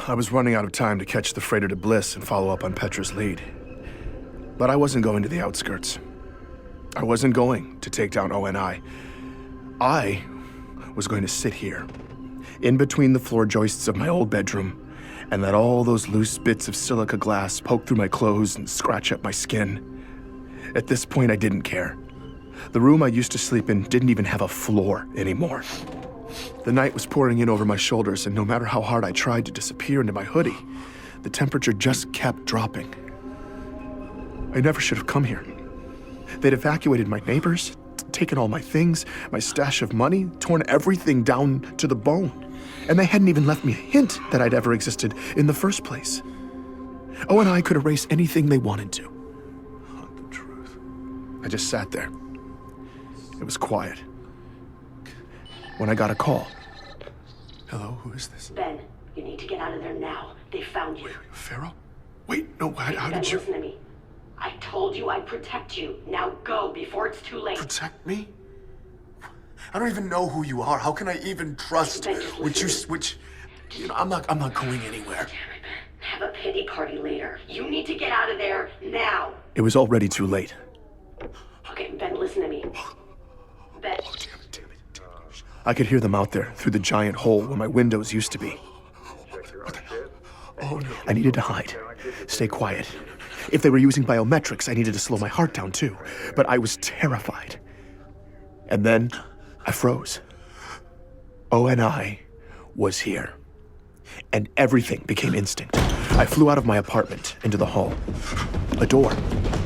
I was running out of time to catch the freighter to Bliss and follow up on Petra's lead. But I wasn't going to the outskirts. I wasn't going to take down ONI. I was going to sit here, in between the floor joists of my old bedroom, and let all those loose bits of silica glass poke through my clothes and scratch up my skin. At this point, I didn't care. The room I used to sleep in didn't even have a floor anymore. The night was pouring in over my shoulders, and no matter how hard I tried to disappear into my hoodie, the temperature just kept dropping. I never should have come here. They'd evacuated my neighbors, taken all my things, my stash of money, torn everything down to the bone. And they hadn't even left me a hint that I'd ever existed in the first place. ONI could erase anything they wanted to. The truth. I just sat there. It was quiet. When I got a call. Hello, who is this? Ben, you need to get out of there now. They found you. Wait, Pharaoh? Wait, no, how Ben, did you... listen to me. I told you I'd protect you. Now go before it's too late. Protect me? I don't even know who you are. How can I even trust I'm not going anywhere. Damn it, Ben. Have a pity party later. You need to get out of there now. It was already too late. Okay, Ben, listen to me. Ben. Oh, damn it. I could hear them out there through the giant hole where my windows used to be. What the hell? Oh no. I needed to hide. Stay quiet. If they were using biometrics, I needed to slow my heart down too. But I was terrified. And then I froze. ONI was here. And everything became instinct. I flew out of my apartment into the hall. A door.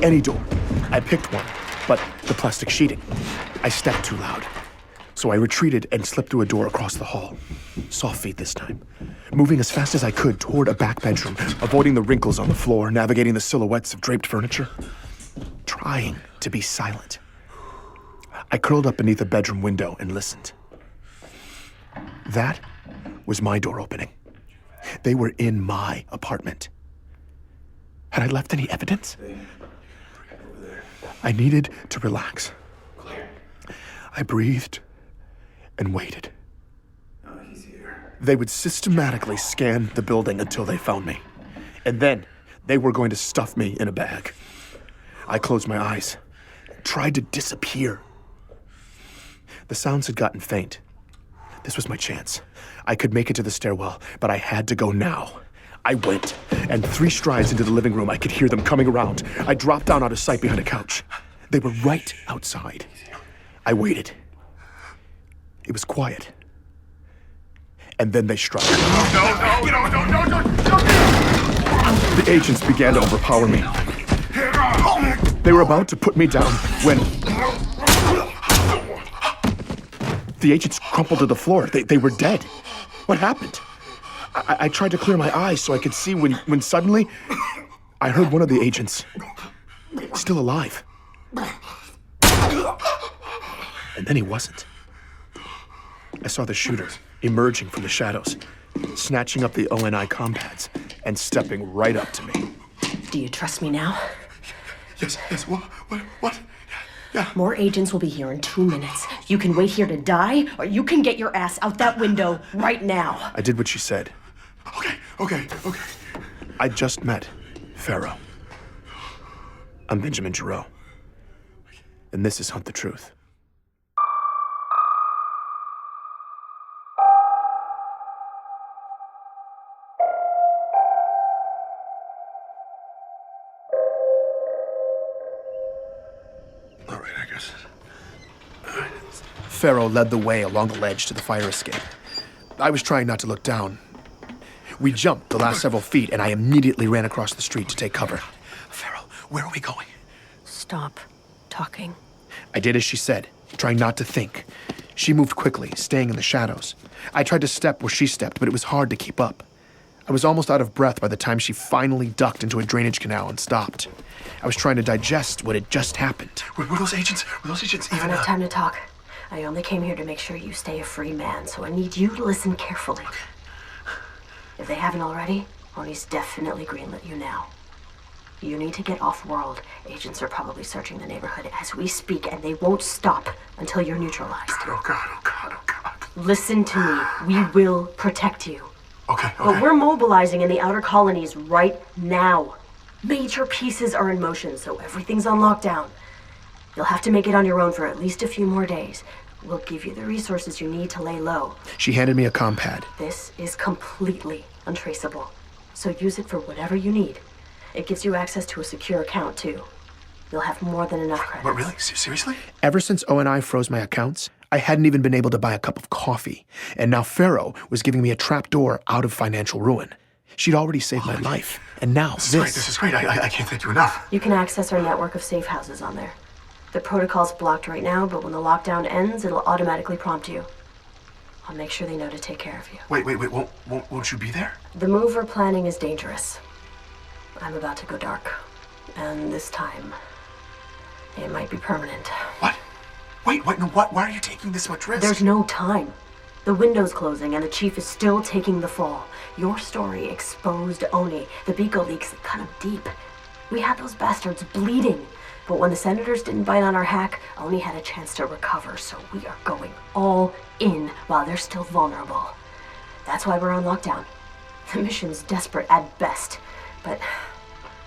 Any door. I picked one, but the plastic sheeting. I stepped too loud. So I retreated and slipped through a door across the hall. Soft feet this time. Moving as fast as I could toward a back bedroom, avoiding the wrinkles on the floor, navigating the silhouettes of draped furniture. Trying to be silent. I curled up beneath a bedroom window and listened. That was my door opening. They were in my apartment. Had I left any evidence? I needed to relax. I breathed and waited. They would systematically scan the building until they found me. And then they were going to stuff me in a bag. I closed my eyes, tried to disappear. The sounds had gotten faint. This was my chance. I could make it to the stairwell, but I had to go now. I went, and 3 strides into the living room, I could hear them coming around. I dropped down out of sight behind a couch. They were right outside. I waited. It was quiet. And then they struck. No. The agents began to overpower me. They were about to put me down when... The agents crumpled to the floor. They were dead. What happened? I tried to clear my eyes so I could see when suddenly I heard one of the agents still alive. And then he wasn't. I saw the shooter emerging from the shadows, snatching up the ONI compads and stepping right up to me. Do you trust me now? Yes, what? Yeah. More agents will be here in 2 minutes. You can wait here to die, or you can get your ass out that window right now. I did what she said. Okay. I just met Pharaoh. I'm Benjamin Giraud. And this is Hunt the Truth. All right, I guess. Pharaoh led the way along the ledge to the fire escape. I was trying not to look down. We jumped the last several feet, and I immediately ran across the street to take cover. Pharaoh, where are we going? Stop talking. I did as she said, trying not to think. She moved quickly, staying in the shadows. I tried to step where she stepped, but it was hard to keep up. I was almost out of breath by the time she finally ducked into a drainage canal and stopped. I was trying to digest what had just happened. Were those agents even... I don't have time to talk. I only came here to make sure you stay a free man, so I need you to listen carefully. Okay. If they haven't already, Oni's definitely greenlit you now. You need to get off-world. Agents are probably searching the neighborhood as we speak, and they won't stop until you're neutralized. Oh God. Listen to me. We will protect you. Okay. But we're mobilizing in the outer colonies right now. Major pieces are in motion, so everything's on lockdown. You'll have to make it on your own for at least a few more days. We'll give you the resources you need to lay low. She handed me a compad. This is completely untraceable, so use it for whatever you need. It gives you access to a secure account, too. You'll have more than enough credits. What, really? Seriously? Ever since O&I froze my accounts, I hadn't even been able to buy a cup of coffee. And now Pharaoh was giving me a trapdoor out of financial ruin. She'd already saved my life. And now this. This is great. I can't thank you enough. You can access our network of safe houses on there. The protocol's blocked right now, but when the lockdown ends, it'll automatically prompt you. I'll make sure they know to take care of you. Wait. Won't you be there? The move we're planning is dangerous. I'm about to go dark. And this time, it might be permanent. What? Wait, no, what? Why are you taking this much risk? There's no time. The window's closing and the chief is still taking the fall. Your story exposed Oni. The Beagle leaks kind of deep. We had those bastards bleeding. But when the senators didn't bite on our hack, Oni had a chance to recover, so we are going all in while they're still vulnerable. That's why we're on lockdown. The mission's desperate at best, but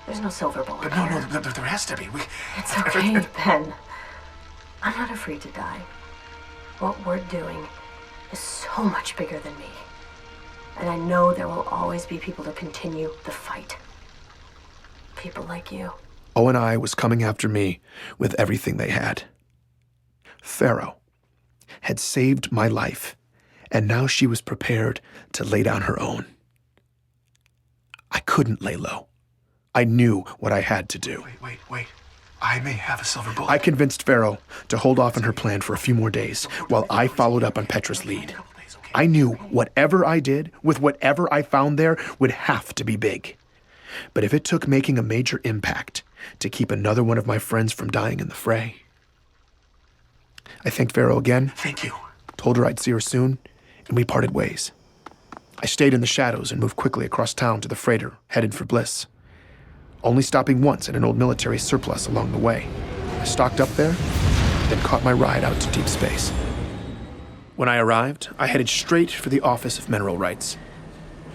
there's no silver bullet But here. no, there has to be. It's okay, Ben. I'm not afraid to die. What we're doing is so much bigger than me. And I know there will always be people to continue the fight. People like you. O&I was coming after me with everything they had. Pharaoh had saved my life, and now she was prepared to lay down her own. I couldn't lay low. I knew what I had to do. Wait. I may have a silver bullet. I convinced Pharaoh to hold off on her plan for a few more days while I followed up on Petra's lead. I knew whatever I did, with whatever I found there, would have to be big. But if it took making a major impact to keep another one of my friends from dying in the fray. I thanked Pharaoh again. Thank you. Told her I'd see her soon, and we parted ways. I stayed in the shadows and moved quickly across town to the freighter, headed for Bliss. Only stopping once at an old military surplus along the way. I stocked up there, then caught my ride out to deep space. When I arrived, I headed straight for the Office of Mineral Rights.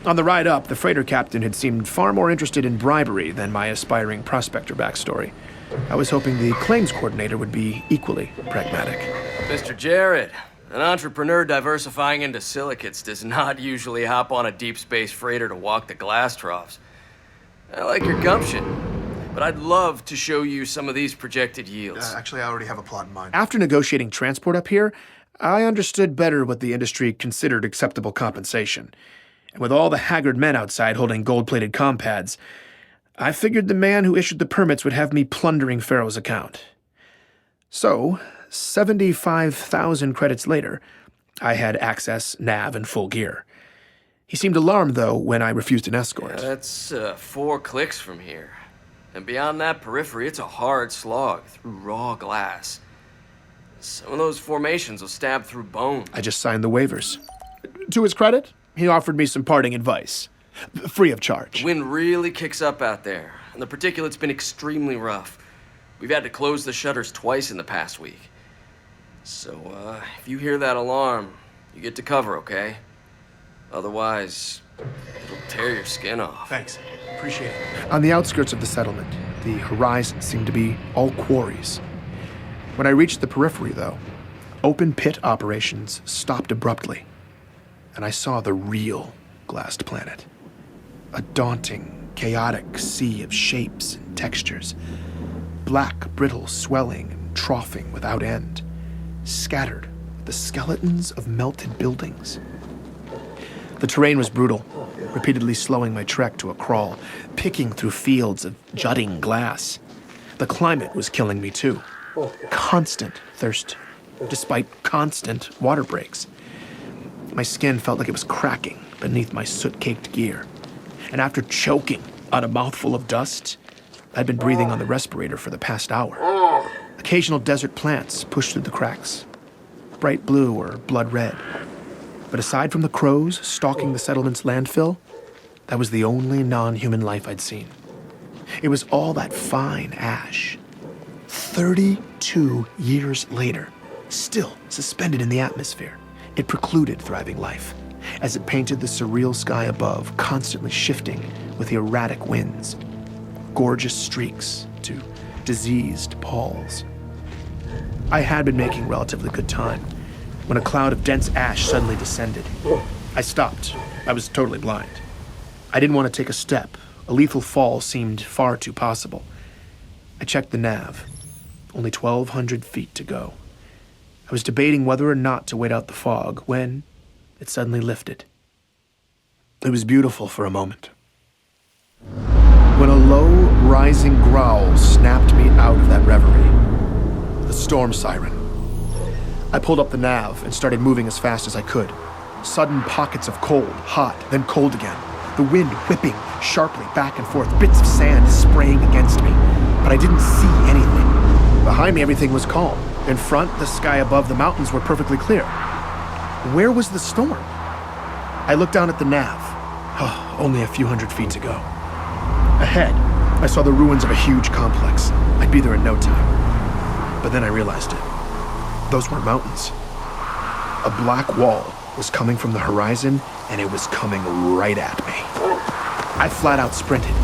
On the ride up, the freighter captain had seemed far more interested in bribery than my aspiring prospector backstory. I was hoping the claims coordinator would be equally pragmatic. Mr. Jared, an entrepreneur diversifying into silicates does not usually hop on a deep space freighter to walk the glass troughs. I like your gumption, but I'd love to show you some of these projected yields. Actually, I already have a plot in mind. After negotiating transport up here, I understood better what the industry considered acceptable compensation. And with all the haggard men outside holding gold-plated compads, I figured the man who issued the permits would have me plundering Pharaoh's account. So, 75,000 credits later, I had access, nav, and full gear. He seemed alarmed, though, when I refused an escort. That's 4 clicks from here. And beyond that periphery, it's a hard slog through raw glass. Some of those formations will stab through bone. I just signed the waivers. To his credit, he offered me some parting advice, free of charge. The wind really kicks up out there, and the particulate's been extremely rough. We've had to close the shutters twice in the past week. So, if you hear that alarm, you get to cover, okay? Otherwise, it'll tear your skin off. Thanks. Appreciate it. On the outskirts of the settlement, the horizon seemed to be all quarries. When I reached the periphery, though, open pit operations stopped abruptly, and I saw the real glassed planet. A daunting, chaotic sea of shapes and textures. Black, brittle swelling and troughing without end, scattered with the skeletons of melted buildings. The terrain was brutal, repeatedly slowing my trek to a crawl, picking through fields of jutting glass. The climate was killing me too. Constant thirst, despite constant water breaks. My skin felt like it was cracking beneath my soot-caked gear. And after choking on a mouthful of dust, I'd been breathing on the respirator for the past hour. Occasional desert plants pushed through the cracks, bright blue or blood red. But aside from the crows stalking the settlement's landfill, that was the only non-human life I'd seen. It was all that fine ash. 32 years later, still suspended in the atmosphere, it precluded thriving life. as it painted the surreal sky above, constantly shifting with the erratic winds. Gorgeous streaks to diseased palls. I had been making relatively good time when a cloud of dense ash suddenly descended. I stopped. I was totally blind. I didn't want to take a step. A lethal fall seemed far too possible. I checked the nav. Only 1,200 feet to go. I was debating whether or not to wait out the fog when it suddenly lifted. It was beautiful for a moment. When a low, rising growl snapped me out of that reverie. The storm siren. I pulled up the nav and started moving as fast as I could. Sudden pockets of cold, hot, then cold again. The wind whipping sharply back and forth, bits of sand spraying against me. But I didn't see anything. Behind me, everything was calm. In front, the sky above the mountains were perfectly clear. Where was the storm? I looked down at the nav. Oh, only a few hundred feet to go. Ahead, I saw the ruins of a huge complex. I'd be there in no time. But then I realized it. Those weren't mountains. A black wall was coming from the horizon, and it was coming right at me. I flat out sprinted.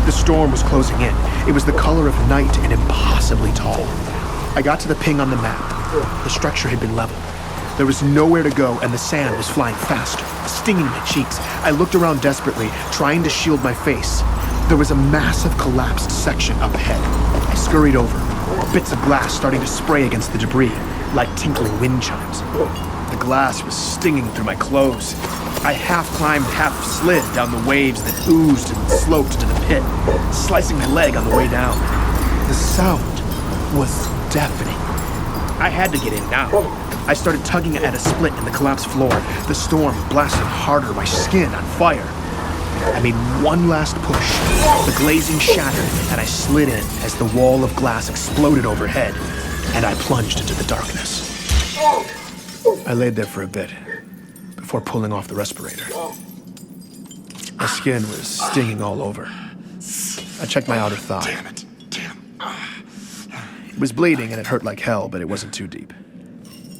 The storm was closing in. It was the color of night and impossibly tall. I got to the ping on the map. The structure had been leveled. There was nowhere to go, and the sand was flying faster, stinging my cheeks. I looked around desperately, trying to shield my face. There was a massive collapsed section up ahead. I scurried over, bits of glass starting to spray against the debris, like tinkling wind chimes. The glass was stinging through my clothes. I half climbed, half slid down the waves that oozed and sloped to the pit, slicing my leg on the way down. The sound was deafening. I had to get in now. I started tugging at a split in the collapsed floor. The storm blasted harder, my skin on fire. I made one last push. The glazing shattered, and I slid in as the wall of glass exploded overhead, and I plunged into the darkness. I laid there for a bit, before pulling off the respirator. My skin was stinging all over. I checked my outer thigh. Damn it. It was bleeding and it hurt like hell, but it wasn't too deep.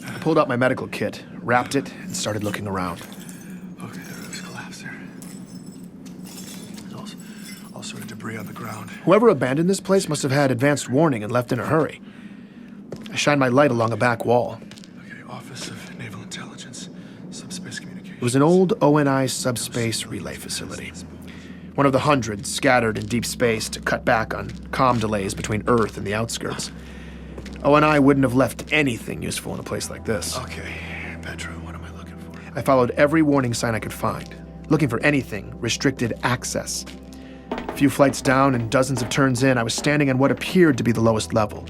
I pulled out my medical kit, wrapped it, and started looking around. Okay, the roof's collapsed there. There's all sort of debris on the ground. Whoever abandoned this place must have had advanced warning and left in a hurry. I shined my light along a back wall. Okay, Office of Naval Intelligence, Subspace Communications. It was an old ONI subspace relay facility. One of the hundreds scattered in deep space to cut back on comm delays between Earth and the outskirts. ONI wouldn't have left anything useful in a place like this. Okay, Pedro, what am I looking for? I followed every warning sign I could find, looking for anything restricted access. A few flights down and dozens of turns in, I was standing on what appeared to be the lowest level.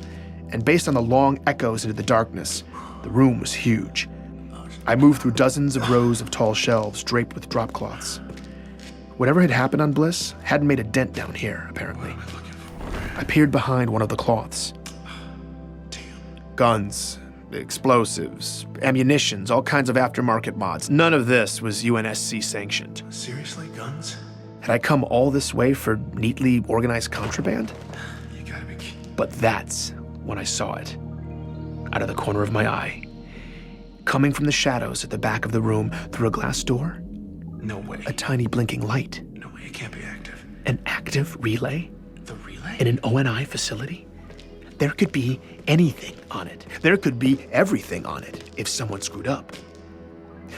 And based on the long echoes into the darkness, the room was huge. I moved through dozens of rows of tall shelves draped with drop cloths. Whatever had happened on Bliss hadn't made a dent down here, apparently. What am I looking for? I peered behind one of the cloths. Guns, explosives, ammunitions, all kinds of aftermarket mods. None of this was UNSC sanctioned. Seriously, guns? Had I come all this way for neatly organized contraband? You gotta be kidding. But that's when I saw it. Out of the corner of my eye. Coming from the shadows at the back of the room through a glass door, No way. a tiny blinking light. No way, it can't be active. An active relay The relay? in an ONI facility? There could be anything on it. There could be everything on it if someone screwed up.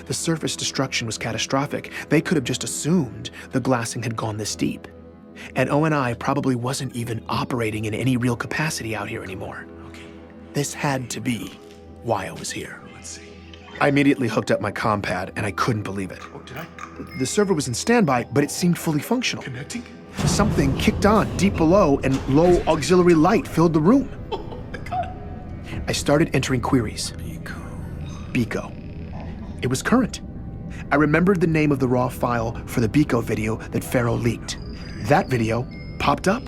The surface destruction was catastrophic. They could have just assumed the glassing had gone this deep. And ONI probably wasn't even operating in any real capacity out here anymore. Okay, This had to be why I was here. let's see. I immediately hooked up my comm pad, and I couldn't believe it. Oh, did I? The server was in standby, but it seemed fully functional. Connecting? Something kicked on deep below, and low auxiliary light filled the room. Oh my god. I started entering queries. Beco. It was current. I remembered the name of the raw file for the Beco video that Pharaoh leaked. That video popped up,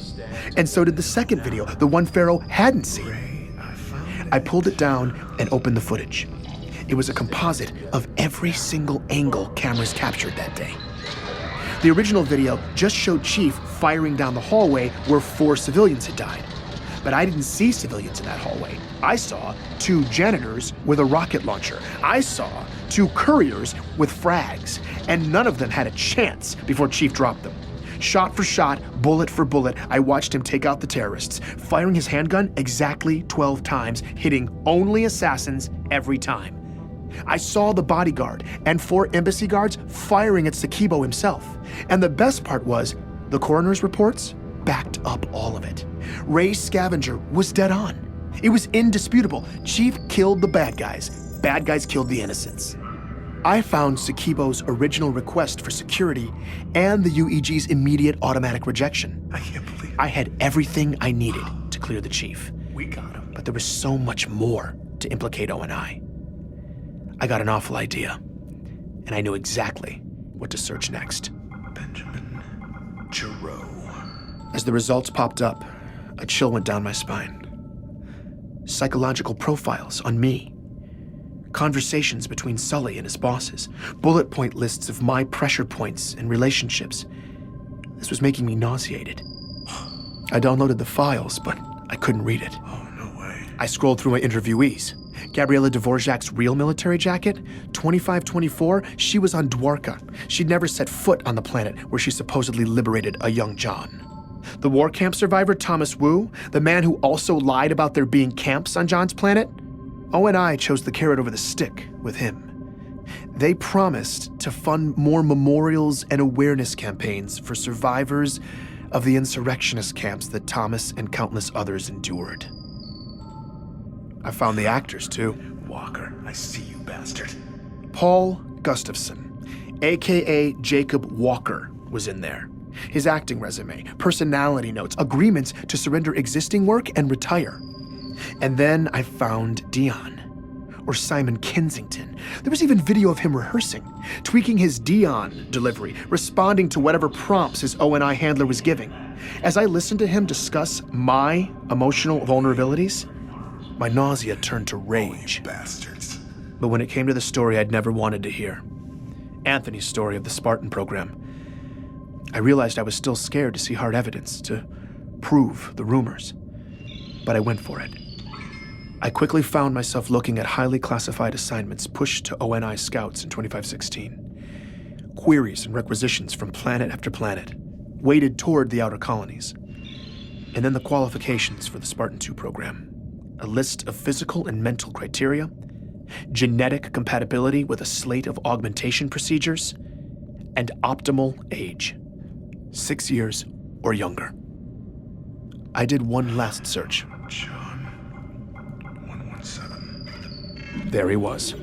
and so did the second video, the one Pharaoh hadn't seen. I pulled it down and opened the footage. It was a composite of every single angle cameras captured that day. The original video just showed Chief firing down the hallway where 4 civilians had died. But I didn't see civilians in that hallway. I saw 2 janitors with a rocket launcher. I saw 2 couriers with frags, and none of them had a chance before Chief dropped them. Shot for shot, bullet for bullet, I watched him take out the terrorists, firing his handgun exactly 12 times, hitting only assassins every time. I saw the bodyguard and 4 embassy guards firing at Sakibo himself. And the best part was, the coroner's reports backed up all of it. Ray's scavenger was dead on. It was indisputable. Chief killed the bad guys. Bad guys killed the innocents. I found Sakibo's original request for security and the UEG's immediate automatic rejection. I can't believe it. I had everything I needed to clear the chief. We got him. But there was so much more to implicate ONI. I got an awful idea, and I knew exactly what to search next. Benjamin Giraud. As the results popped up, a chill went down my spine. Psychological profiles on me. Conversations between Sully and his bosses. Bullet point lists of my pressure points and relationships. This was making me nauseated. I downloaded the files, but I couldn't read it. Oh, no way. I scrolled through my interviewees. Gabriela Dvorak's real military jacket, 2524, she was on Dwarka. She'd never set foot on the planet where she supposedly liberated a young John. The war camp survivor Thomas Wu, the man who also lied about there being camps on John's planet, ONI chose the carrot over the stick with him. They promised to fund more memorials and awareness campaigns for survivors of the insurrectionist camps that Thomas and countless others endured. I found the actors, too. Walker, I see you, bastard. Paul Gustafson, a.k.a. Jacob Walker, was in there. His acting resume, personality notes, agreements to surrender existing work and retire. And then I found Dion, or Simon Kensington. There was even video of him rehearsing, tweaking his Dion delivery, responding to whatever prompts his ONI handler was giving. As I listened to him discuss my emotional vulnerabilities, my nausea turned to rage. Oh, you bastards. But when it came to the story I'd never wanted to hear, Anthony's story of the Spartan program, I realized I was still scared to see hard evidence to prove the rumors. But I went for it. I quickly found myself looking at highly classified assignments pushed to ONI scouts in 2516. Queries and requisitions from planet after planet, weighted toward the outer colonies. And then the qualifications for the Spartan 2 program. A list of physical and mental criteria, genetic compatibility with a slate of augmentation procedures, and optimal age. 6 years or younger. I did one last search. John 117. There he was,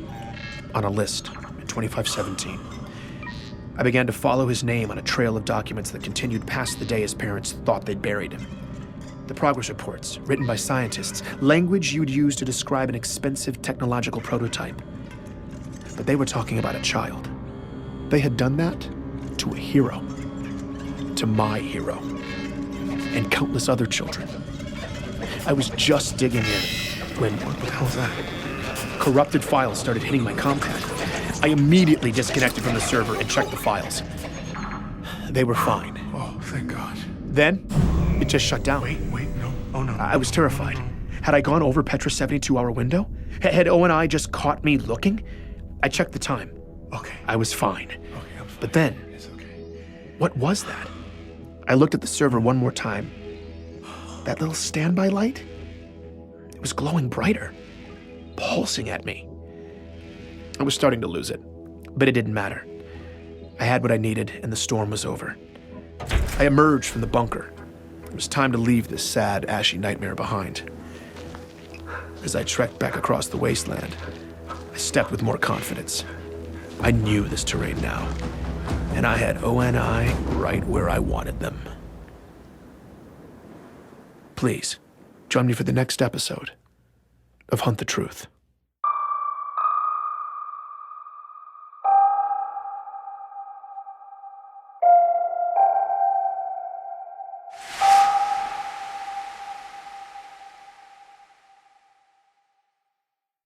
on a list in 2517. I began to follow his name on a trail of documents that continued past the day his parents thought they'd buried him. The progress reports, written by scientists, language you'd use to describe an expensive technological prototype. But they were talking about a child. They had done that to a hero. To my hero. And countless other children. I was just digging in when, what the hell was that? Corrupted files started hitting my ComPad. I immediately disconnected from the server and checked the files. They were fine. Oh, thank God. Then, it just shut down. Wait, no. Oh, no. I was terrified. Had I gone over Petra's 72-hour window? Had ONI just caught me looking? I checked the time. Okay. I was fine. Okay, I'm fine. But then, It's okay. what was that? I looked at the server one more time. That little standby light? It was glowing brighter, pulsing at me. I was starting to lose it, but it didn't matter. I had what I needed, and the storm was over. I emerged from the bunker. It was time to leave this sad, ashy nightmare behind. As I trekked back across the wasteland, I stepped with more confidence. I knew this terrain now, and I had ONI right where I wanted them. Please, join me for the next episode of Hunt the Truth.